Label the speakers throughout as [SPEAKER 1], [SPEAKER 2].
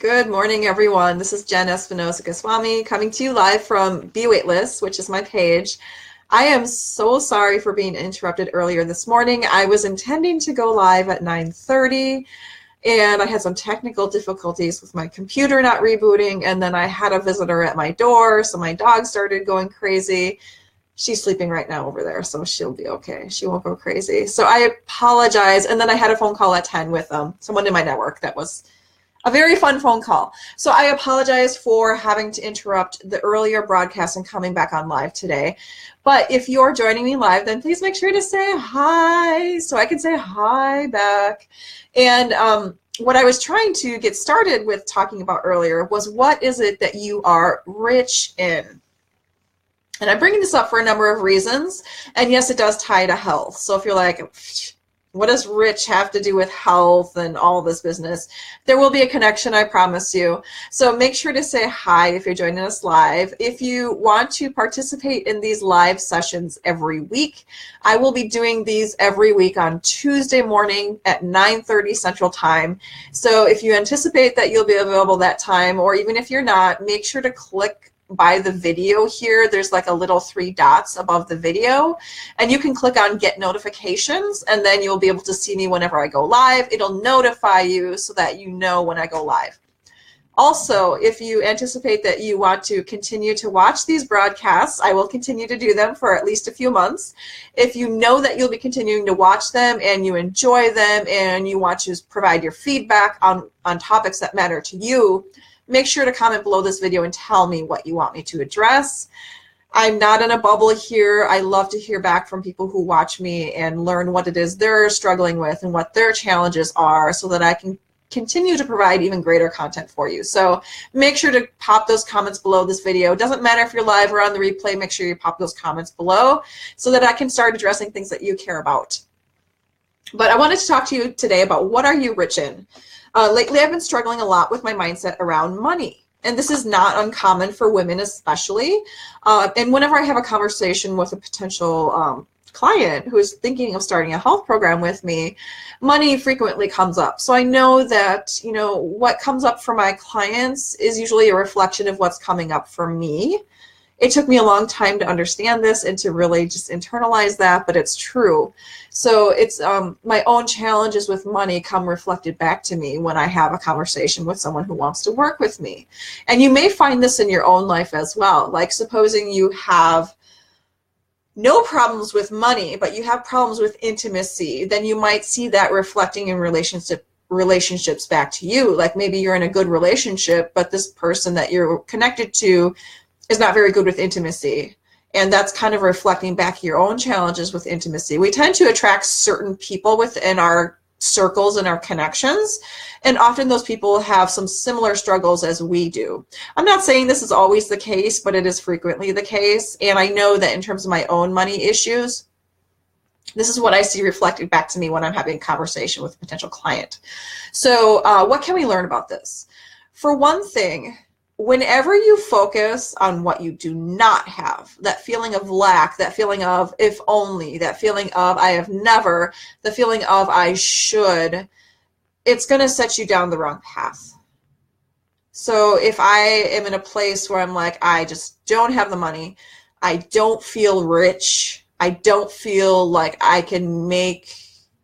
[SPEAKER 1] Good morning, everyone. This is Jen Espinosa-Goswami coming to you live from Be Weightless, which is my page. I am so sorry for being interrupted earlier this morning. I was intending to go live at 9:30, and I had some technical difficulties with my computer not rebooting, and then I had a visitor at my door, so my dog started going crazy. She's sleeping right now over there, so she'll be okay. She won't go crazy. So I apologize. And then I had a phone call at 10 with someone in my network. That was a very fun phone call. So I apologize for having to interrupt the earlier broadcast and coming back on live today. But if you're joining me live, then please make sure to say hi so I can say hi back. And what I was trying to get started with talking about earlier was, what is it that you are rich in? And I'm bringing this up for a number of reasons. And yes, it does tie to health. So if you're like, what does rich have to do with health and all this business? There will be a connection, I promise you. So make sure to say hi if you're joining us live. If you want to participate in these live sessions every week, I will be doing these every week on Tuesday morning at 9:30 Central Time. So if you anticipate that you'll be available that time, or even if you're not, make sure to click by the video here. There's like a little 3 dots above the video, and you can click on get notifications, and then you'll be able to see me whenever I go live. It'll notify you so that you know when I go live. Also, if you anticipate that you want to continue to watch these broadcasts, I will continue to do them for at least a few months. If you know that you'll be continuing to watch them and you enjoy them and you want to provide your feedback on topics that matter to you, make sure to comment below this video and tell me what you want me to address. I'm not in a bubble here. I love to hear back from people who watch me and learn what it is they're struggling with and what their challenges are, so that I can continue to provide even greater content for you. So make sure to pop those comments below this video. It doesn't matter if you're live or on the replay, make sure you pop those comments below so that I can start addressing things that you care about. But I wanted to talk to you today about, what are you rich in? Lately, I've been struggling a lot with my mindset around money. And this is not uncommon for women especially. And whenever I have a conversation with a potential client who is thinking of starting a health program with me, money frequently comes up. So I know that, what comes up for my clients is usually a reflection of what's coming up for me. It took me a long time to understand this and to really just internalize that, but it's true. So it's my own challenges with money come reflected back to me when I have a conversation with someone who wants to work with me. And you may find this in your own life as well. Like, supposing you have no problems with money, but you have problems with intimacy, then you might see that reflecting in relationships back to you. Like, maybe you're in a good relationship, but this person that you're connected to is not very good with intimacy. And that's kind of reflecting back your own challenges with intimacy. We tend to attract certain people within our circles and our connections, and often those people have some similar struggles as we do. I'm not saying this is always the case, but it is frequently the case. And I know that in terms of my own money issues, this is what I see reflected back to me when I'm having a conversation with a potential client. So what can we learn about this? For one thing, whenever you focus on what you do not have, that feeling of lack, that feeling of if only, that feeling of I have never, the feeling of I should, it's going to set you down the wrong path. So if I am in a place where I'm like, I just don't have the money, I don't feel rich, I don't feel like I can make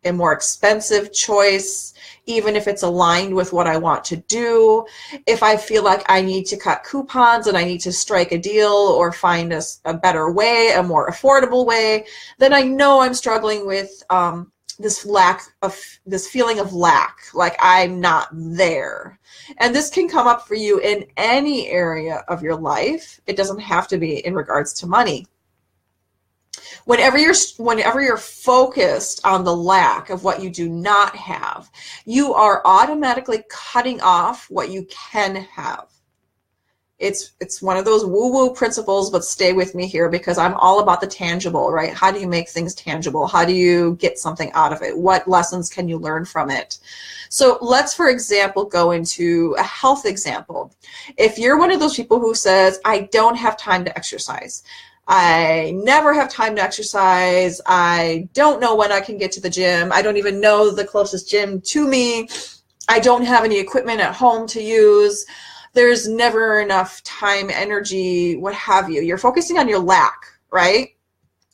[SPEAKER 1] a more expensive choice, even if it's aligned with what I want to do, if I feel like I need to cut coupons and I need to strike a deal or find a better way, a more affordable way, then I know I'm struggling with this feeling of lack, like I'm not there. And this can come up for you in any area of your life. It doesn't have to be in regards to money. Whenever you're focused on the lack of what you do not have, you are automatically cutting off what you can have. It's one of those woo-woo principles, but stay with me here because I'm all about the tangible, right? How do you make things tangible? How do you get something out of it? What lessons can you learn from it? So let's, for example, go into a health example. If you're one of those people who says, I don't have time to exercise, I never have time to exercise, I don't know when I can get to the gym, I don't even know the closest gym to me, I don't have any equipment at home to use. There's never enough time, energy, what have you. You're focusing on your lack, right?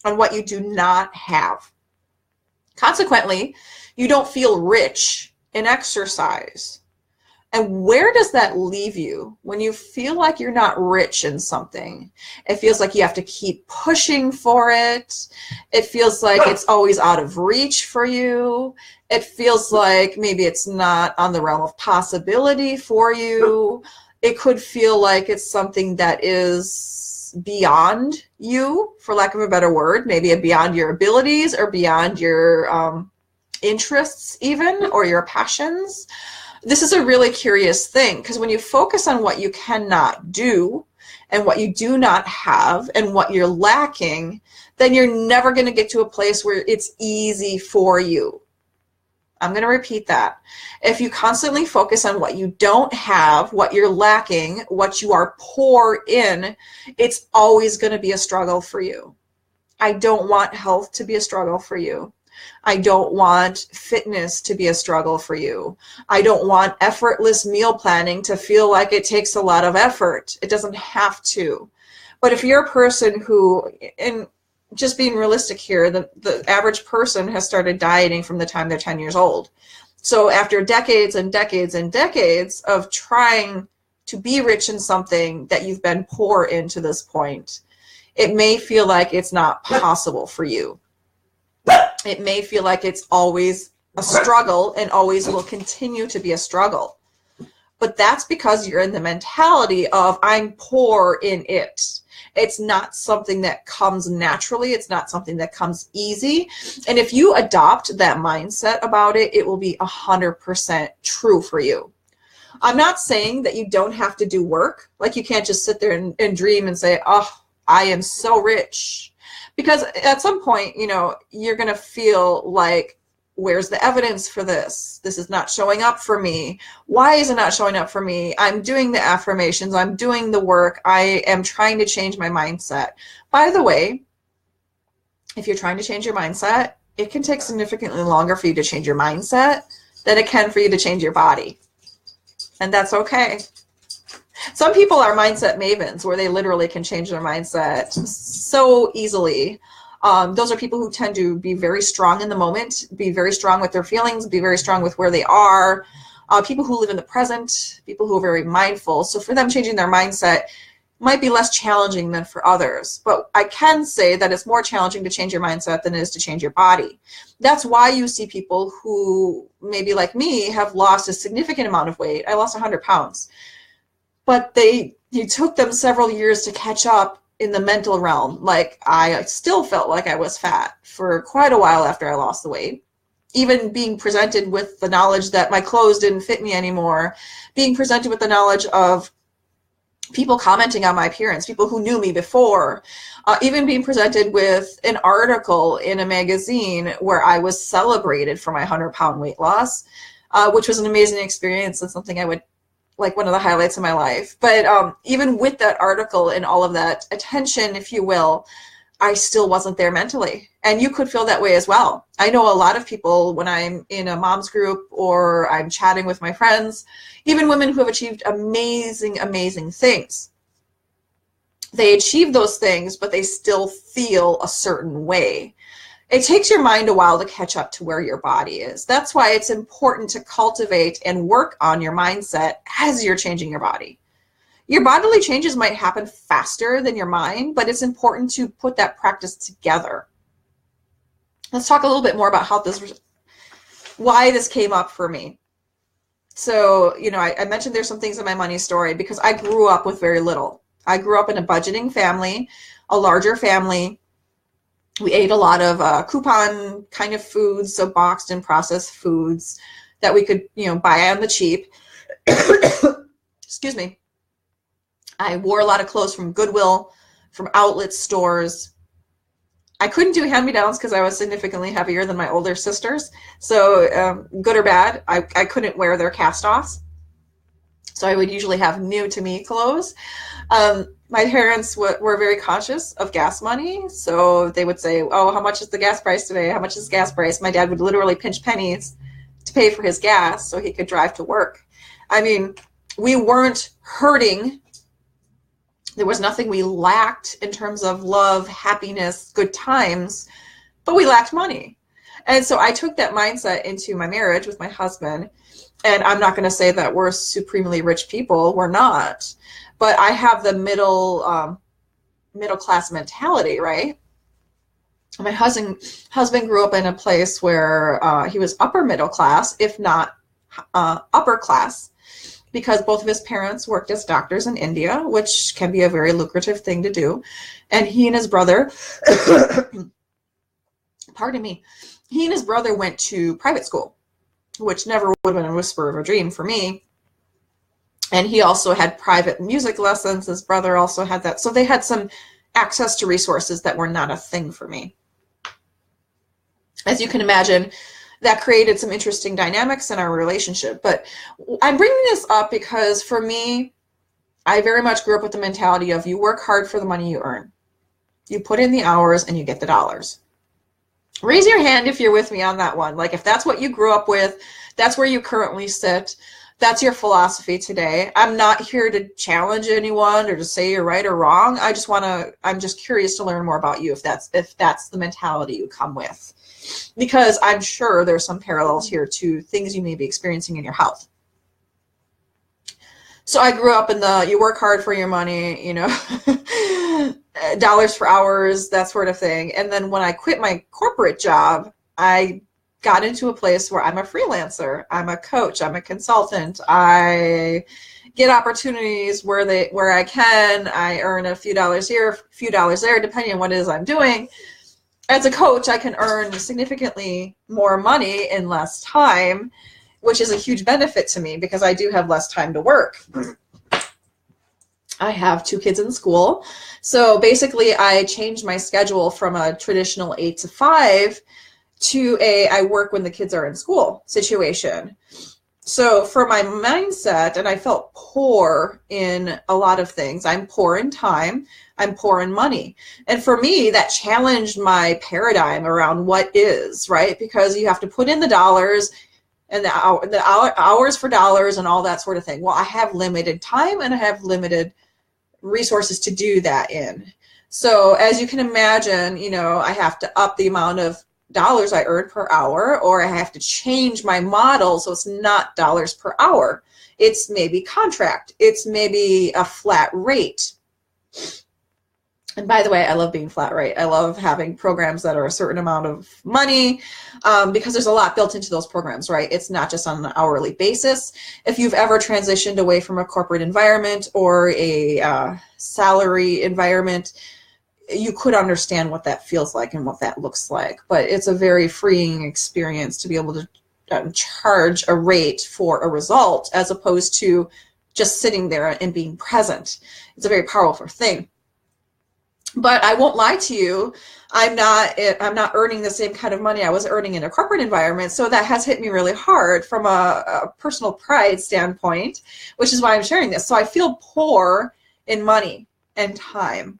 [SPEAKER 1] On what you do not have. Consequently, you don't feel rich in exercise. And where does that leave you when you feel like you're not rich in something? It feels like you have to keep pushing for it. It feels like it's always out of reach for you. It feels like maybe it's not on the realm of possibility for you. It could feel like it's something that is beyond you, for lack of a better word, maybe beyond your abilities or beyond your interests even, or your passions. This is a really curious thing, because when you focus on what you cannot do and what you do not have and what you're lacking, then you're never going to get to a place where it's easy for you. I'm going to repeat that. If you constantly focus on what you don't have, what you're lacking, what you are poor in, it's always going to be a struggle for you. I don't want health to be a struggle for you. I don't want fitness to be a struggle for you. I don't want effortless meal planning to feel like it takes a lot of effort. It doesn't have to. But if you're a person who, and just being realistic here, the average person has started dieting from the time they're 10 years old. So after decades and decades and decades of trying to be rich in something that you've been poor in to this point, it may feel like it's not possible for you. It may feel like it's always a struggle and always will continue to be a struggle. But that's because you're in the mentality of I'm poor in it. It's not something that comes naturally. It's not something that comes easy. And if you adopt that mindset about it, it will be 100% true for you. I'm not saying that you don't have to do work. Like you can't just sit there and dream and say, oh, I am so rich. Because at some point, you know, you're going to feel like, where's the evidence for this? This is not showing up for me. Why is it not showing up for me? I'm doing the affirmations. I'm doing the work. I am trying to change my mindset. By the way, if you're trying to change your mindset, it can take significantly longer for you to change your mindset than it can for you to change your body. And that's okay. Some people are mindset mavens where they literally can change their mindset so easily. Those are people who tend to be very strong in the moment, be very strong with their feelings, be very strong with where they are. People who live in the present, people who are very mindful. So for them, changing their mindset might be less challenging than for others. But I can say that it's more challenging to change your mindset than it is to change your body. That's why you see people who, maybe like me, have lost a significant amount of weight. I lost 100 pounds. But it took them several years to catch up in the mental realm. Like I still felt like I was fat for quite a while after I lost the weight. Even being presented with the knowledge that my clothes didn't fit me anymore, being presented with the knowledge of people commenting on my appearance, people who knew me before, even being presented with an article in a magazine where I was celebrated for my 100-pound weight loss, which was an amazing experience and something I would like one of the highlights of my life. But even with that article and all of that attention, if you will, I still wasn't there mentally. And you could feel that way as well. I know a lot of people when I'm in a mom's group or I'm chatting with my friends, even women who have achieved amazing, amazing things. They achieve those things, but they still feel a certain way. It takes your mind a while to catch up to where your body is. That's why it's important to cultivate and work on your mindset as you're changing your body. Your bodily changes might happen faster than your mind, but it's important to put that practice together. Let's talk a little bit more about why this came up for me. So, you know, I mentioned there's some things in my money story because I grew up with very little. I grew up in a budgeting family, a larger family. We ate a lot of coupon kind of foods, so boxed and processed foods that we could, you know, buy on the cheap. Excuse me. I wore a lot of clothes from Goodwill, from outlet stores. I couldn't do hand-me-downs because I was significantly heavier than my older sisters. So good or bad, I couldn't wear their cast-offs. So I would usually have new-to-me clothes. My parents were very conscious of gas money. So they would say, oh, how much is the gas price today? How much is gas price? My dad would literally pinch pennies to pay for his gas so he could drive to work. I mean, we weren't hurting. There was nothing we lacked in terms of love, happiness, good times, but we lacked money. And so I took that mindset into my marriage with my husband. And I'm not going to say that we're supremely rich people. We're not. But I have the middle class mentality, right? My husband grew up in a place where he was upper middle class, if not upper class, because both of his parents worked as doctors in India, which can be a very lucrative thing to do. And he and his brother, pardon me, he and his brother went to private school, which never would have been a whisper of a dream for me. And he also had private music lessons. His brother also had that. So they had some access to resources that were not a thing for me. As you can imagine, that created some interesting dynamics in our relationship. But I'm bringing this up because for me, I very much grew up with the mentality of you work hard for the money you earn. You put in the hours and you get the dollars. Raise your hand if you're with me on that one. Like if that's what you grew up with, that's where you currently sit, that's your philosophy today. I'm not here to challenge anyone or to say you're right or wrong. I'm just curious to learn more about you if that's the mentality you come with. Because I'm sure there's some parallels here to things you may be experiencing in your health. So I grew up in you work hard for your money, you know, dollars for hours, that sort of thing. And then when I quit my corporate job, I got into a place where I'm a freelancer. I'm a coach. I'm a consultant. I get opportunities where I can. I earn a few dollars here, a few dollars there, depending on what it is I'm doing. As a coach, I can earn significantly more money in less time, which is a huge benefit to me because I do have less time to work. I have 2 kids in school. So basically I changed my schedule from a traditional 8 to 5 to I work when the kids are in school situation. So for my mindset, and I felt poor in a lot of things. I'm poor in time. I'm poor in money. And for me, that challenged my paradigm around what is, right? Because you have to put in the dollars and the hours for dollars and all that sort of thing. Well, I have limited time and I have limited resources to do that in. So as you can imagine, you know, I have to up the amount of dollars I earn per hour, or I have to change my model so it's not dollars per hour. It's maybe contract. It's maybe a flat rate. And by the way, I love being flat rate. I love having programs that are a certain amount of money because there's a lot built into those programs, right? It's not just on an hourly basis. If you've ever transitioned away from a corporate environment or a salary environment, you could understand what that feels like and what that looks like. But it's a very freeing experience to be able to charge a rate for a result as opposed to just sitting there and being present. It's a very powerful thing. But I won't lie to you, I'm not earning the same kind of money I was earning in a corporate environment. So that has hit me really hard from a personal pride standpoint, which is why I'm sharing this. So I feel poor in money and time.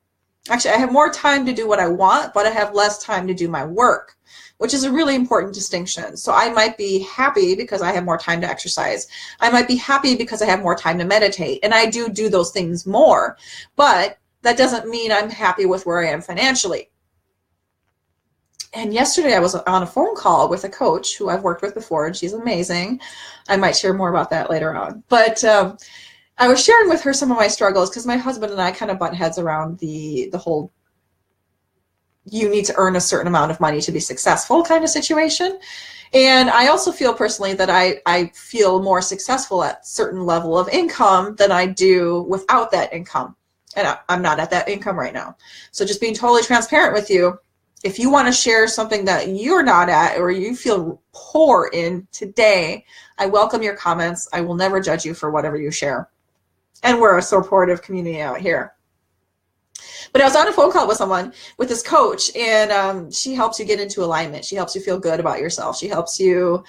[SPEAKER 1] Actually, I have more time to do what I want, but I have less time to do my work, which is a really important distinction. So I might be happy because I have more time to exercise. I might be happy because I have more time to meditate. And I do those things more. But that doesn't mean I'm happy with where I am financially. And yesterday I was on a phone call with a coach who I've worked with before, and she's amazing. I might share more about that later on. But I was sharing with her some of my struggles because my husband and I kind of butt heads around the whole you need to earn a certain amount of money to be successful kind of situation. And I also feel personally that I feel more successful at a certain level of income than I do without that income. And I'm not at that income right now. So just being totally transparent with you, if you want to share something that you're not at or you feel poor in today, I welcome your comments. I will never judge you for whatever you share. And we're a supportive community out here. But I was on a phone call with someone, with this coach, and she helps you get into alignment. She helps you feel good about yourself. She helps you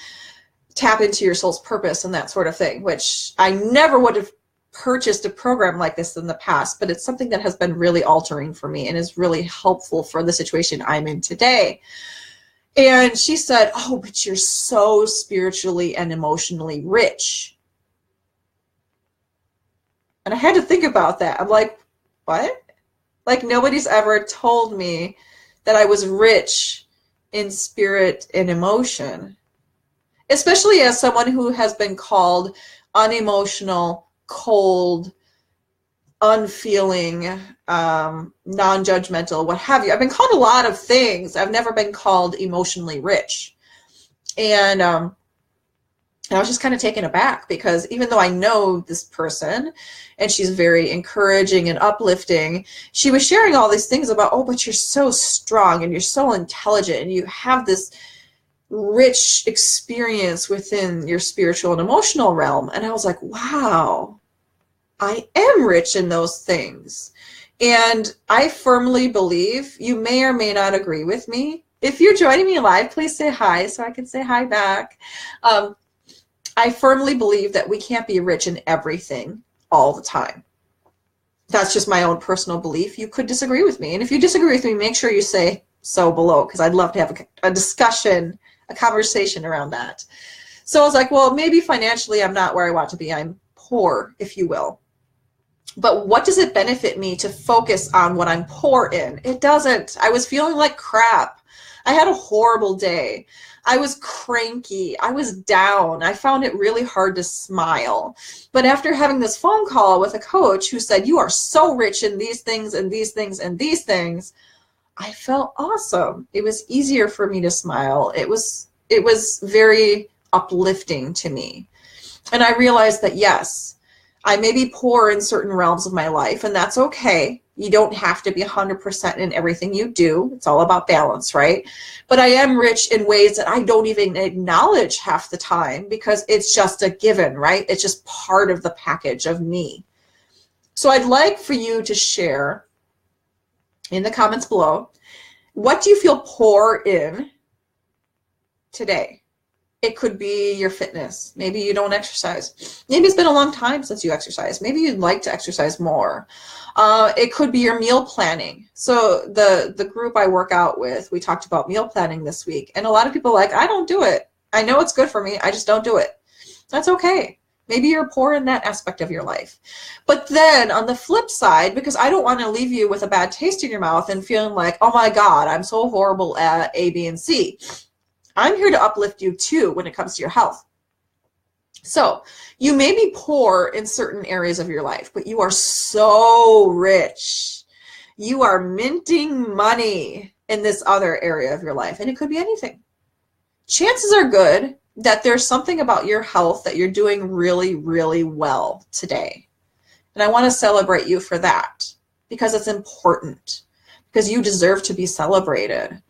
[SPEAKER 1] tap into your soul's purpose and that sort of thing, which I never would have purchased a program like this in the past, but it's something that has been really altering for me and is really helpful for the situation I'm in today. And she said, oh, but you're so spiritually and emotionally rich. And I had to think about that. I'm like, what? Like, nobody's ever told me that I was rich in spirit and emotion, especially as someone who has been called unemotional, cold, unfeeling, non-judgmental, what have you. I've been called a lot of things. I've never been called emotionally rich. And I was just kind of taken aback, because even though I know this person and she's very encouraging and uplifting, she was sharing all these things about, oh, but you're so strong and you're so intelligent and you have this rich experience within your spiritual and emotional realm. And I was like, wow, I am rich in those things. And I firmly believe, you may or may not agree with me. If you're joining me live, please say hi so I can say hi back. I firmly believe that we can't be rich in everything all the time. That's just my own personal belief. You could disagree with me. And if you disagree with me, make sure you say so below, because I'd love to have a discussion, a conversation around that. So I was like, well, maybe financially I'm not where I want to be. I'm poor, if you will. But what does it benefit me to focus on what I'm poor in? It doesn't. I was feeling like crap. I had a horrible day. I was cranky. I was down. I found it really hard to smile. But after having this phone call with a coach who said, you are so rich in these things and these things and these things, I felt awesome. It was easier for me to smile. It was very uplifting to me. And I realized that, yes, I may be poor in certain realms of my life, and that's okay. You don't have to be 100% in everything you do. It's all about balance, right? But I am rich in ways that I don't even acknowledge half the time, because it's just a given, right? It's just part of the package of me. So I'd like for you to share in the comments below, what do you feel poor in today? It could be your fitness. Maybe you don't exercise. Maybe it's been a long time since you exercise. Maybe you'd like to exercise more. It could be your meal planning. So the group I work out with, we talked about meal planning this week. And a lot of people are like, I don't do it. I know it's good for me. I just don't do it. That's okay. Maybe you're poor in that aspect of your life. But then on the flip side, because I don't want to leave you with a bad taste in your mouth and feeling like, oh my God, I'm so horrible at A, B, and C. I'm here to uplift you too when it comes to your health. So you may be poor in certain areas of your life, but you are so rich. You are minting money in this other area of your life, and it could be anything. Chances are good that there's something about your health that you're doing really, really well today. And I want to celebrate you for that, because it's important, because you deserve to be celebrated.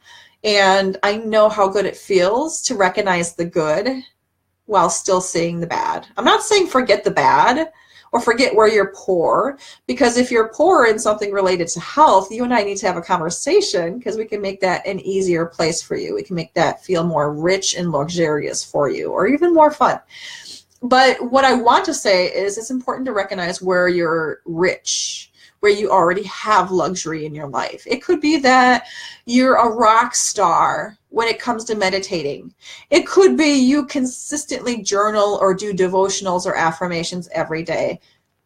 [SPEAKER 1] And I know how good it feels to recognize the good while still seeing the bad. I'm not saying forget the bad or forget where you're poor, because if you're poor in something related to health, you and I need to have a conversation, because we can make that an easier place for you. We can make that feel more rich and luxurious for you, or even more fun. But what I want to say is it's important to recognize where you're rich, where you already have luxury in your life. It could be that you're a rock star when it comes to meditating. It could be you consistently journal or do devotionals or affirmations every day.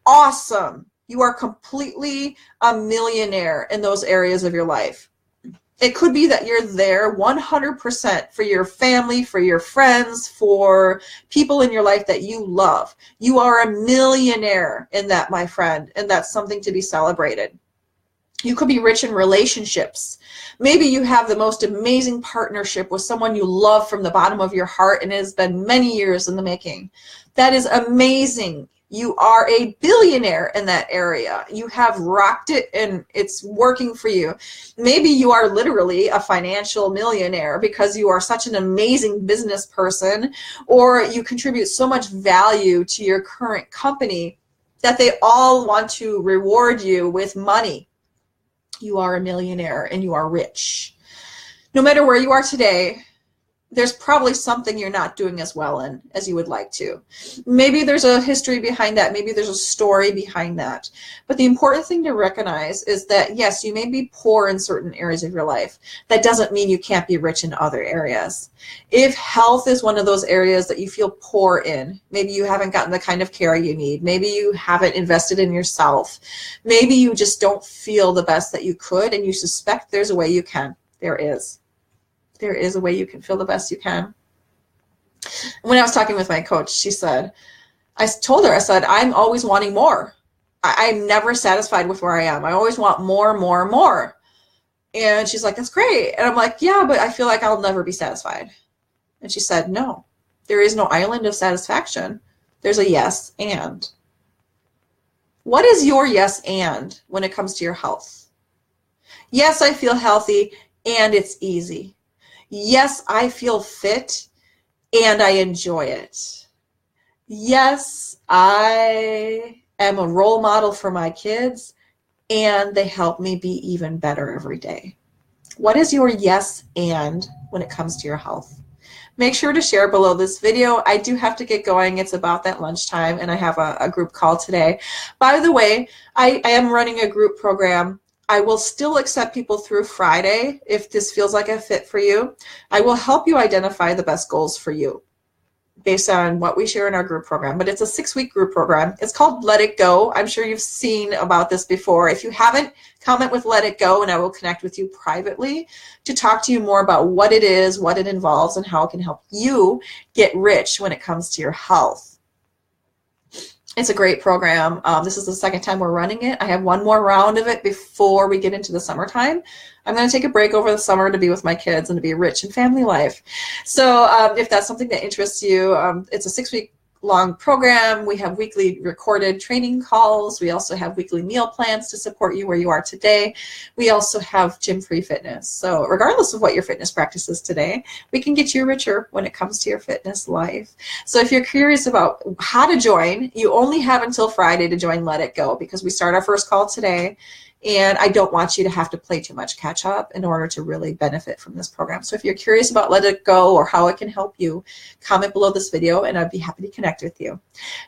[SPEAKER 1] Awesome. You are completely a millionaire in those areas of your life. It could be that you're there 100% for your family, for your friends, for people in your life that you love. You are a millionaire in that, my friend, and that's something to be celebrated. You could be rich in relationships. Maybe you have the most amazing partnership with someone you love from the bottom of your heart, and it has been many years in the making. That is amazing. You are a billionaire in that area. You have rocked it and it's working for you. Maybe you are literally a financial millionaire because you are such an amazing business person, or you contribute so much value to your current company that they all want to reward you with money. You are a millionaire and you are rich. No matter where you are today, there's probably something you're not doing as well in as you would like to. Maybe there's a history behind that. Maybe there's a story behind that. But the important thing to recognize is that, yes, you may be poor in certain areas of your life. That doesn't mean you can't be rich in other areas. If health is one of those areas that you feel poor in, maybe you haven't gotten the kind of care you need. Maybe you haven't invested in yourself. Maybe you just don't feel the best that you could, and you suspect there's a way you can. There is. There is a way you can feel the best you can. When I was talking with my coach, she said, I told her, I said, I'm always wanting more. I'm never satisfied with where I am. I always want more, more, more. And she's like, that's great. And I'm like, yeah, but I feel like I'll never be satisfied. And she said, no, there is no island of satisfaction. There's a yes and. What is your yes and when it comes to your health? Yes, I feel healthy and it's easy. Yes, I feel fit and I enjoy it. Yes, I am a role model for my kids and they help me be even better every day. What is your yes and when it comes to your health? Make sure to share below this video. I do have to get going. It's about that lunchtime and I have a group call today. By the way, I am running a group program. I will still accept people through Friday if this feels like a fit for you. I will help you identify the best goals for you based on what we share in our group program. But it's a 6-week group program. It's called Let It Go. I'm sure you've seen about this before. If you haven't, comment with Let It Go and I will connect with you privately to talk to you more about what it is, what it involves, and how it can help you get rich when it comes to your health. It's a great program. This is the second time we're running it. I have one more round of it before we get into the summertime. I'm going to take a break over the summer to be with my kids and to be rich in family life. So if that's something that interests you, it's a 6-week long program. We have weekly recorded training calls. We also have weekly meal plans to support you where you are today. We also have gym-free fitness. So regardless of what your fitness practice is today, we can get you richer when it comes to your fitness life. So if you're curious about how to join, you only have until Friday to join Let It Go because we start our first call today. And I don't want you to have to play too much catch up in order to really benefit from this program. So if you're curious about Let It Go or how it can help you, comment below this video and I'd be happy to connect with you.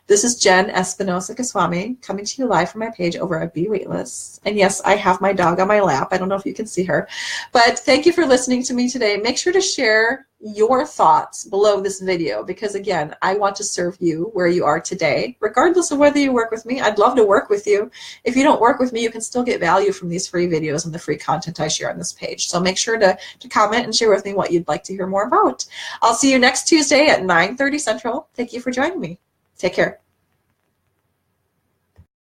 [SPEAKER 1] This is Jen Espinosa-Goswami coming to you live from my page over at Be Weightless. And yes, I have my dog on my lap. I don't know if you can see her, but thank you for listening to me today. Make sure to share your thoughts below this video because again, I want to serve you where you are today, regardless of whether you work with me. I'd love to work with you. If you don't work with me, you can still get value from these free videos and the free content I share on this page. So make sure to comment and share with me what you'd like to hear more about. I'll see you next Tuesday at 9:30 Central. Thank you for joining me. Take care.